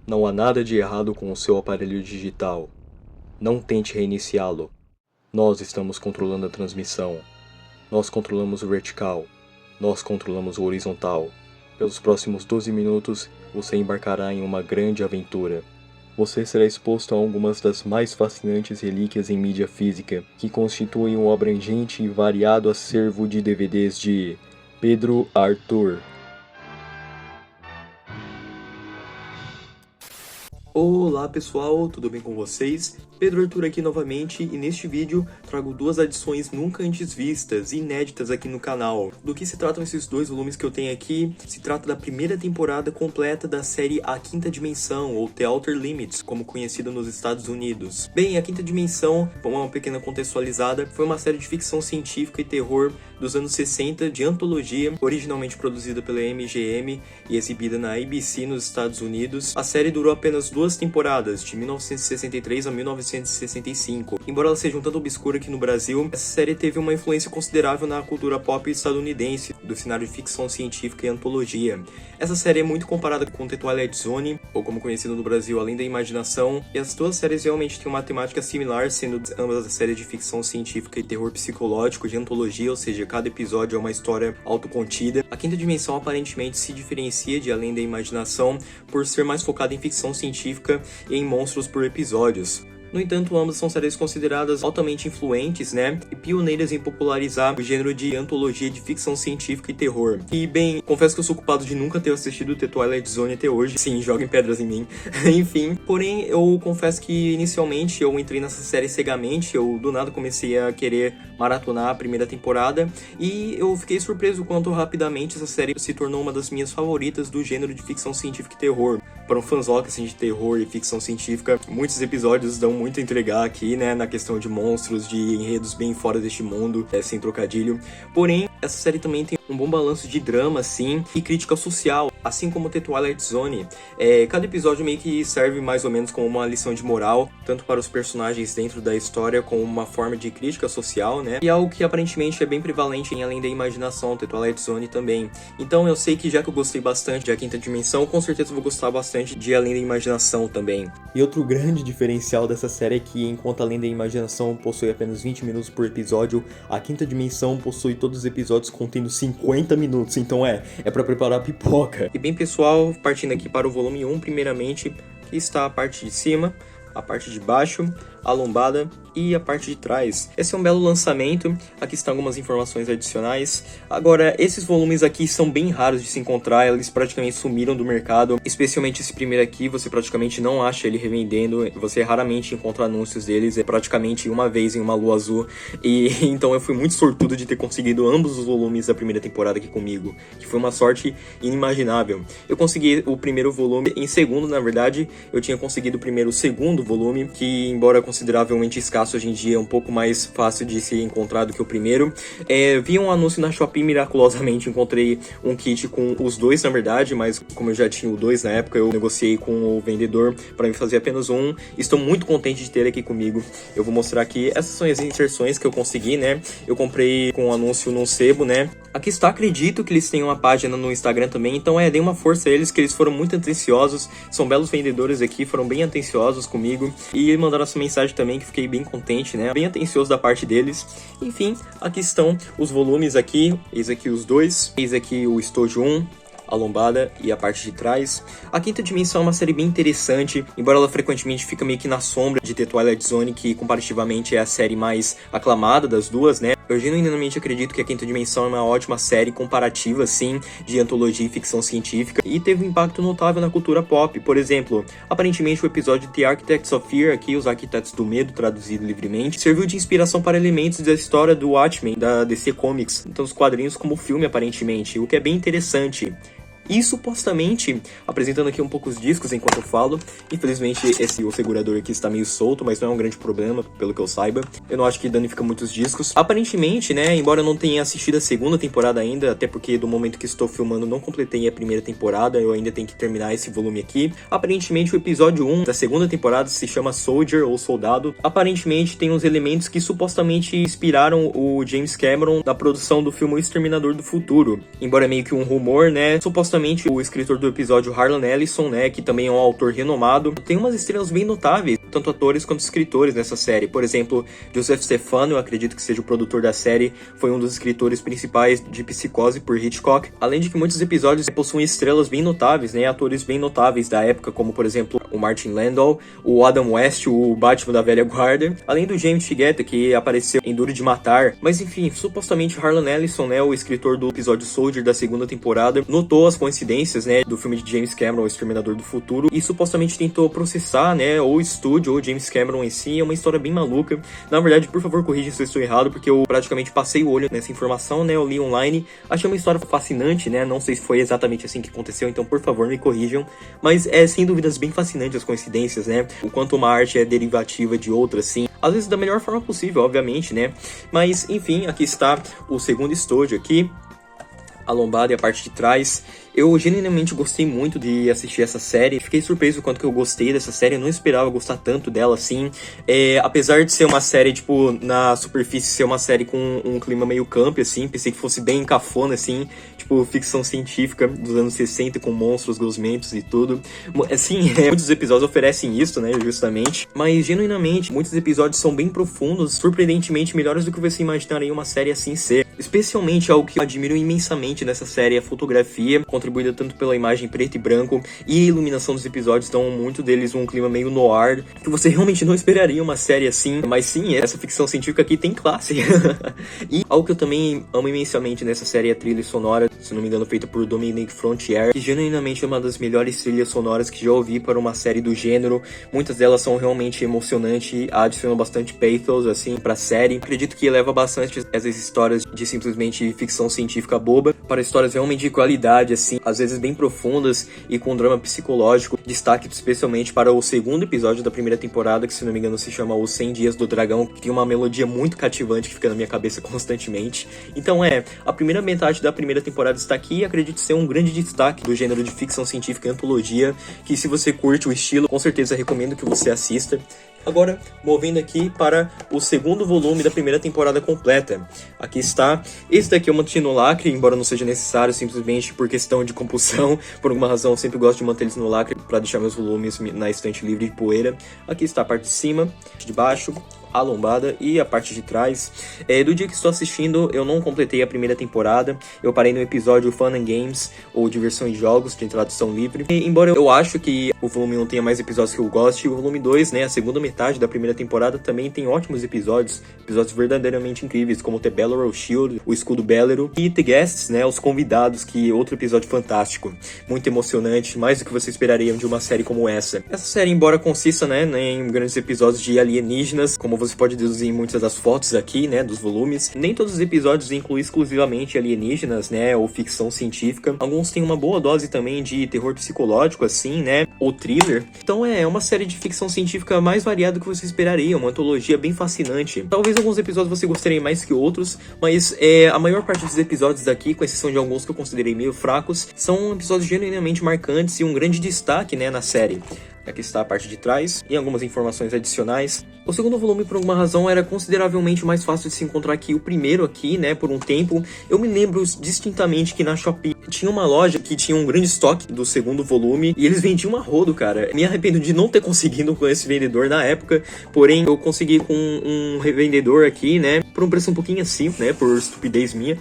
Não há nada de errado com o seu aparelho digital. Não tente reiniciá-lo. Nós estamos controlando a transmissão. Nós controlamos o vertical. Nós controlamos o horizontal. Pelos próximos 12 minutos, você embarcará em uma grande aventura. Você será exposto a algumas das mais fascinantes relíquias em mídia física, que constituem um abrangente e variado acervo de DVDs de Pedro Arthur. Olá pessoal, tudo bem com vocês? Pedro Arthur aqui novamente e neste vídeo trago duas adições nunca antes vistas, inéditas aqui no canal. Do que se tratam esses dois volumes que eu tenho aqui? Se trata da primeira temporada completa da série A Quinta Dimensão, ou The Outer Limits, como conhecida nos Estados Unidos. Bem, A Quinta Dimensão, uma pequena contextualizada, foi uma série de ficção científica e terror dos anos 60 de antologia, originalmente produzida pela MGM e exibida na ABC nos Estados Unidos. A série durou apenas 2 temporadas, de 1963 a 1965. Embora ela seja um tanto obscura aqui no Brasil, essa série teve uma influência considerável na cultura pop estadunidense, do cenário de ficção científica e antologia. Essa série é muito comparada com The Twilight Zone, ou como conhecido no Brasil, Além da Imaginação, e as duas séries realmente têm uma temática similar, sendo ambas séries de ficção científica e terror psicológico de antologia, ou seja, cada episódio é uma história autocontida. A Quinta Dimensão aparentemente se diferencia de Além da Imaginação por ser mais focada em ficção científica e em monstros por episódios. No entanto, ambas são séries consideradas altamente influentes, e pioneiras em popularizar o gênero de antologia de ficção científica e terror. E, bem, confesso que eu sou culpado de nunca ter assistido The Twilight Zone até hoje. Sim, joguem pedras em mim. Enfim, porém, eu confesso que inicialmente eu entrei nessa série cegamente, eu do nada comecei a querer maratonar a primeira temporada, e eu fiquei surpreso quanto rapidamente essa série se tornou uma das minhas favoritas do gênero de ficção científica e terror. Para um fãzoca assim, de terror e ficção científica, muitos episódios dão muito a entregar aqui, na questão de monstros, de enredos bem fora deste mundo, sem trocadilho. Porém, essa série também tem um bom balanço de drama, sim, e crítica social, assim como The Twilight Zone. Cada episódio meio que serve mais ou menos como uma lição de moral, tanto para os personagens dentro da história, como uma forma de crítica social, e algo que aparentemente é bem prevalente em Além da Imaginação, The Twilight Zone também. Então eu sei que já que eu gostei bastante de A Quinta Dimensão, com certeza eu vou gostar bastante de Além da Imaginação também. E outro grande diferencial dessa série é que, enquanto Além da Imaginação possui apenas 20 minutos por episódio, A Quinta Dimensão possui todos os episódios contendo 50 minutos, então é pra preparar pipoca. E bem pessoal, partindo aqui para o volume 1, primeiramente, aqui está a parte de cima, a parte de baixo, a lombada e a parte de trás. Esse é um belo lançamento, aqui estão algumas informações adicionais. Agora, esses volumes aqui são bem raros de se encontrar, eles praticamente sumiram do mercado, especialmente esse primeiro aqui, você praticamente não acha ele revendendo, você raramente encontra anúncios deles, é praticamente uma vez em uma lua azul, e então eu fui muito sortudo de ter conseguido ambos os volumes da primeira temporada aqui comigo, que foi uma sorte inimaginável. Eu consegui o primeiro volume, em segundo, na verdade, eu tinha conseguido primeiro o segundo volume, que embora consideravelmente escasso hoje em dia, é um pouco mais fácil de se encontrar do que o primeiro. Vi um anúncio na Shopee, miraculosamente encontrei um kit com os dois, na verdade, mas como eu já tinha o dois na época, eu negociei com o vendedor para me fazer apenas um. Estou muito contente de ter aqui comigo. Eu vou mostrar aqui, essas são as inserções que eu consegui, eu comprei com o anúncio num sebo, Aqui está, acredito que eles têm uma página no Instagram também, então dei uma força a eles, que eles foram muito atenciosos, são belos vendedores aqui, foram bem atenciosos comigo, e mandaram essa mensagem também, que fiquei bem contente, bem atencioso da parte deles. Enfim, aqui estão os volumes aqui, eis aqui os dois, eis aqui o estojo 1, a lombada e a parte de trás. A Quinta Dimensão é uma série bem interessante, embora ela frequentemente fica meio que na sombra de The Twilight Zone, que comparativamente é a série mais aclamada das duas, Eu genuinamente acredito que A Quinta Dimensão é uma ótima série comparativa, sim, de antologia e ficção científica, e teve um impacto notável na cultura pop. Por exemplo, aparentemente o episódio The Architects of Fear, aqui os Arquitetos do Medo, traduzido livremente, serviu de inspiração para elementos da história do Watchmen, da DC Comics, então os quadrinhos como filme aparentemente, o que é bem interessante. E supostamente, apresentando aqui um pouco os discos enquanto eu falo, infelizmente o segurador aqui está meio solto, mas não é um grande problema, pelo que eu saiba. Eu não acho que danifica muitos discos. Aparentemente, embora eu não tenha assistido a segunda temporada ainda, até porque do momento que estou filmando não completei a primeira temporada, eu ainda tenho que terminar esse volume aqui. Aparentemente o episódio 1 da segunda temporada se chama Soldier, ou Soldado. Aparentemente tem uns elementos que supostamente inspiraram o James Cameron na produção do filme O Exterminador do Futuro. Embora é meio que um rumor, supostamente supostamente o escritor do episódio, Harlan Ellison, né, que também é um autor renomado, tem umas estrelas bem notáveis, tanto atores quanto escritores nessa série. Por exemplo, Joseph Stefano, eu acredito que seja o produtor da série, foi um dos escritores principais de Psicose por Hitchcock. Além de que muitos episódios possuem estrelas bem notáveis, né, atores bem notáveis da época, como por exemplo o Martin Landau, o Adam West, o Batman da velha guarda, além do James Shigeta, que apareceu em Duro de Matar. Mas enfim, supostamente Harlan Ellison, né, o escritor do episódio Soldier da segunda temporada, notou as coincidências, né, do filme de James Cameron, O Exterminador do Futuro, e supostamente tentou processar, né, ou o estúdio, ou James Cameron em si. É uma história bem maluca. Na verdade, por favor, corrija se eu estou errado, porque eu praticamente passei o olho nessa informação, né, eu li online, achei uma história fascinante, né, não sei se foi exatamente assim que aconteceu, então por favor me corrijam, mas é sem dúvidas bem fascinante as coincidências, né, o quanto uma arte é derivativa de outra, assim, às vezes da melhor forma possível, obviamente, né, mas enfim, aqui está o segundo estúdio aqui, a lombada e a parte de trás. Eu genuinamente gostei muito de assistir essa série. Fiquei surpreso com o quanto que eu gostei dessa série. Eu não esperava gostar tanto dela, assim. Apesar de ser uma série, tipo, na superfície, ser uma série com um clima meio camp, assim. Pensei que fosse bem cafona, assim. Tipo, ficção científica dos anos 60, com monstros, gosmentos e tudo. Assim, muitos episódios oferecem isso, né, justamente. Mas, genuinamente, muitos episódios são bem profundos, surpreendentemente melhores do que você imaginaria uma série assim ser. Especialmente algo que eu admiro imensamente nessa série, a fotografia, contribuída tanto pela imagem preto e branco e a iluminação dos episódios, dão muito deles um clima meio noir, que você realmente não esperaria uma série assim, mas sim, essa ficção científica aqui tem classe. E algo que eu também amo imensamente nessa série é a trilha sonora, se não me engano feita por Dominique Frontier, que genuinamente é uma das melhores trilhas sonoras que já ouvi para uma série do gênero. Muitas delas são realmente emocionantes, adicionam bastante pathos assim pra série. Acredito que eleva bastante essas histórias de simplesmente ficção científica boba para histórias realmente de qualidade, assim, às vezes bem profundas e com drama psicológico. Destaque especialmente para o segundo episódio da primeira temporada, que se não me engano se chama Os 100 Dias do Dragão, que tem uma melodia muito cativante que fica na minha cabeça constantemente. Então a primeira metade da primeira temporada está aqui e acredito ser um grande destaque do gênero de ficção científica e antologia, que se você curte o estilo, com certeza recomendo que você assista. Agora, movendo aqui para o segundo volume da primeira temporada completa. Aqui está. Esse daqui eu mantive no lacre, embora não seja necessário, simplesmente por questão de compulsão. Por alguma razão, eu sempre gosto de manter eles no lacre para deixar meus volumes na estante livre de poeira. Aqui está a parte de cima, de baixo, a lombada e a parte de trás. Do dia que estou assistindo, eu não completei a primeira temporada. Eu parei no episódio Fun and Games, ou Diversão e Jogos, de tradução livre. E, embora eu acho que o volume 1 tenha mais episódios que eu goste, o volume 2, né, a segunda metade da primeira temporada, também tem ótimos episódios verdadeiramente incríveis, como The Bellerow Shield, o escudo Bellerow, e The Guests, né, os convidados, que outro episódio fantástico, muito emocionante, mais do que você esperaria de uma série como essa. Essa série, embora consista, né, em grandes episódios de alienígenas, como você pode deduzir em muitas das fotos aqui, né, dos volumes, nem todos os episódios incluem exclusivamente alienígenas, né, ou ficção científica. Alguns têm uma boa dose também de terror psicológico, assim, né, ou thriller. Então é uma série de ficção científica mais variada do que você esperaria, uma antologia bem fascinante. Talvez alguns episódios você gostaria mais que outros, mas a maior parte dos episódios daqui, com exceção de alguns que eu considerei meio fracos, são episódios genuinamente marcantes e um grande destaque, né, na série. Aqui está a parte de trás e algumas informações adicionais. O segundo volume, por alguma razão, era consideravelmente mais fácil de se encontrar que o primeiro aqui, né, por um tempo. Eu me lembro distintamente que na Shopee tinha uma loja que tinha um grande estoque do segundo volume e eles vendiam a rodo, cara. Me arrependo de não ter conseguido com esse vendedor na época, porém eu consegui com um revendedor aqui, né, por um preço um pouquinho assim, né, por estupidez minha,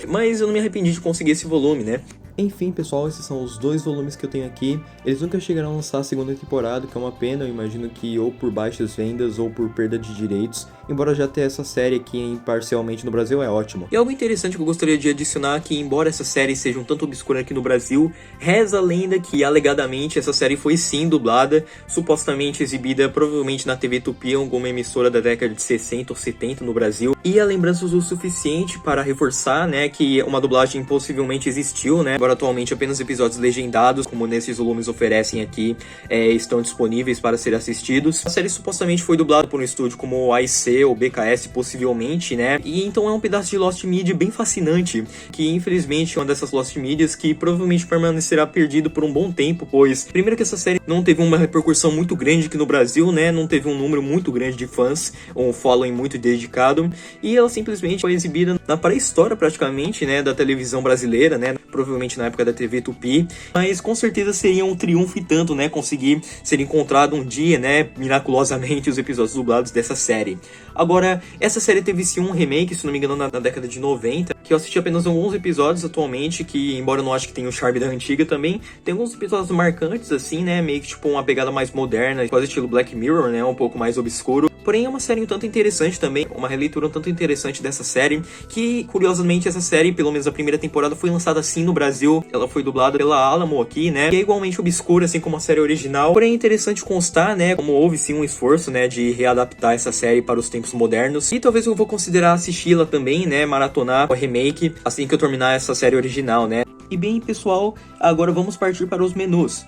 mas eu não me arrependi de conseguir esse volume, né. Enfim, pessoal, esses são os dois volumes que eu tenho aqui. Eles nunca chegaram a lançar a segunda temporada, que é uma pena. Eu imagino que ou por baixas vendas ou por perda de direitos. Embora já ter essa série aqui parcialmente no Brasil, é ótimo. E algo interessante que eu gostaria de adicionar, que embora essa série seja um tanto obscura aqui no Brasil, reza a lenda que alegadamente essa série foi sim dublada, supostamente exibida provavelmente na TV Tupi, alguma emissora da década de 60 ou 70 no Brasil. E há lembranças o suficiente para reforçar, né, que uma dublagem possivelmente existiu, né. Agora atualmente apenas episódios legendados, como nesses volumes oferecem aqui, estão disponíveis para ser assistidos. A série supostamente foi dublada por um estúdio como o AIC ou BKS, possivelmente, né? E então é um pedaço de Lost Media bem fascinante, que infelizmente é uma dessas Lost Medias que provavelmente permanecerá perdido por um bom tempo, pois primeiro que essa série não teve uma repercussão muito grande aqui no Brasil, né? Não teve um número muito grande de fãs, ou um following muito dedicado, e ela simplesmente foi exibida na pré-história praticamente, né, da televisão brasileira, né? Provavelmente antigamente, na época da TV Tupi, mas com certeza seria um triunfo e tanto, né, conseguir ser encontrado um dia, né, miraculosamente os episódios dublados dessa série. Agora, essa série teve sim um remake, se não me engano, na década de 90, que eu assisti apenas alguns episódios atualmente, que embora eu não ache que tenha o charme da antiga também, tem alguns episódios marcantes assim, né, meio que tipo uma pegada mais moderna, quase estilo Black Mirror, né, um pouco mais obscuro. Porém é uma série um tanto interessante também, uma releitura um tanto interessante dessa série, que curiosamente essa série, pelo menos a primeira temporada, foi lançada assim no Brasil, ela foi dublada pela Alamo aqui, né, e é igualmente obscura assim como a série original. Porém é interessante constar, né, como houve sim um esforço, né, de readaptar essa série para os tempos modernos, e talvez eu vou considerar assisti-la também, né, maratonar o remake assim que eu terminar essa série original, né. E bem, pessoal, agora vamos partir para os menus.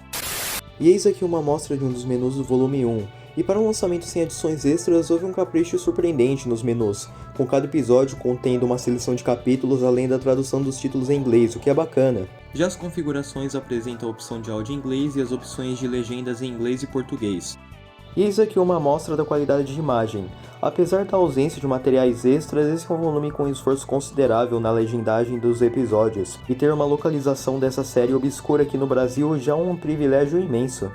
E eis aqui uma amostra de um dos menus do volume 1. E para um lançamento sem adições extras, houve um capricho surpreendente nos menus, com cada episódio contendo uma seleção de capítulos além da tradução dos títulos em inglês, o que é bacana. Já as configurações apresentam a opção de áudio em inglês e as opções de legendas em inglês e português. E eis aqui uma amostra da qualidade de imagem. Apesar da ausência de materiais extras, esse é um volume com esforço considerável na legendagem dos episódios, e ter uma localização dessa série obscura aqui no Brasil já é um privilégio imenso.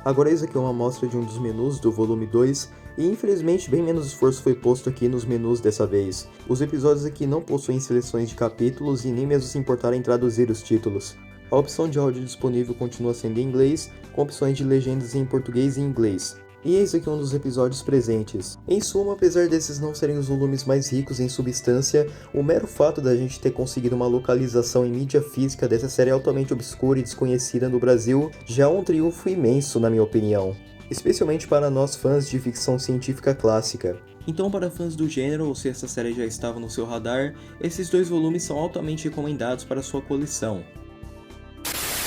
Agora eis aqui uma amostra de um dos menus do volume 2, e infelizmente bem menos esforço foi posto aqui nos menus dessa vez. Os episódios aqui não possuem seleções de capítulos e nem mesmo se importaram em traduzir os títulos. A opção de áudio disponível continua sendo em inglês, com opções de legendas em português e inglês. E eis aqui um dos episódios presentes. Em suma, apesar desses não serem os volumes mais ricos em substância, o mero fato da gente ter conseguido uma localização em mídia física dessa série altamente obscura e desconhecida no Brasil já é um triunfo imenso, na minha opinião. Especialmente para nós fãs de ficção científica clássica. Então, para fãs do gênero, ou se essa série já estava no seu radar, esses dois volumes são altamente recomendados para sua coleção.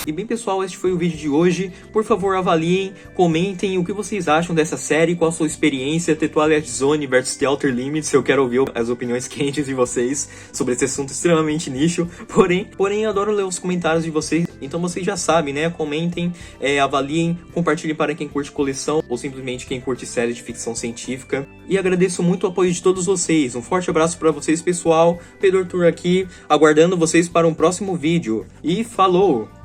E bem, pessoal, este foi o vídeo de hoje. Por favor, avaliem, comentem o que vocês acham dessa série, qual a sua experiência, The Twilight Zone versus The Outer Limits. Eu quero ouvir as opiniões quentes de vocês sobre esse assunto extremamente nicho. Porém, adoro ler os comentários de vocês. Então vocês já sabem, né? Comentem, avaliem, compartilhem para quem curte coleção ou simplesmente quem curte séries de ficção científica. E agradeço muito o apoio de todos vocês. Um forte abraço para vocês, pessoal. Pedro Arthur aqui, aguardando vocês para um próximo vídeo. E falou!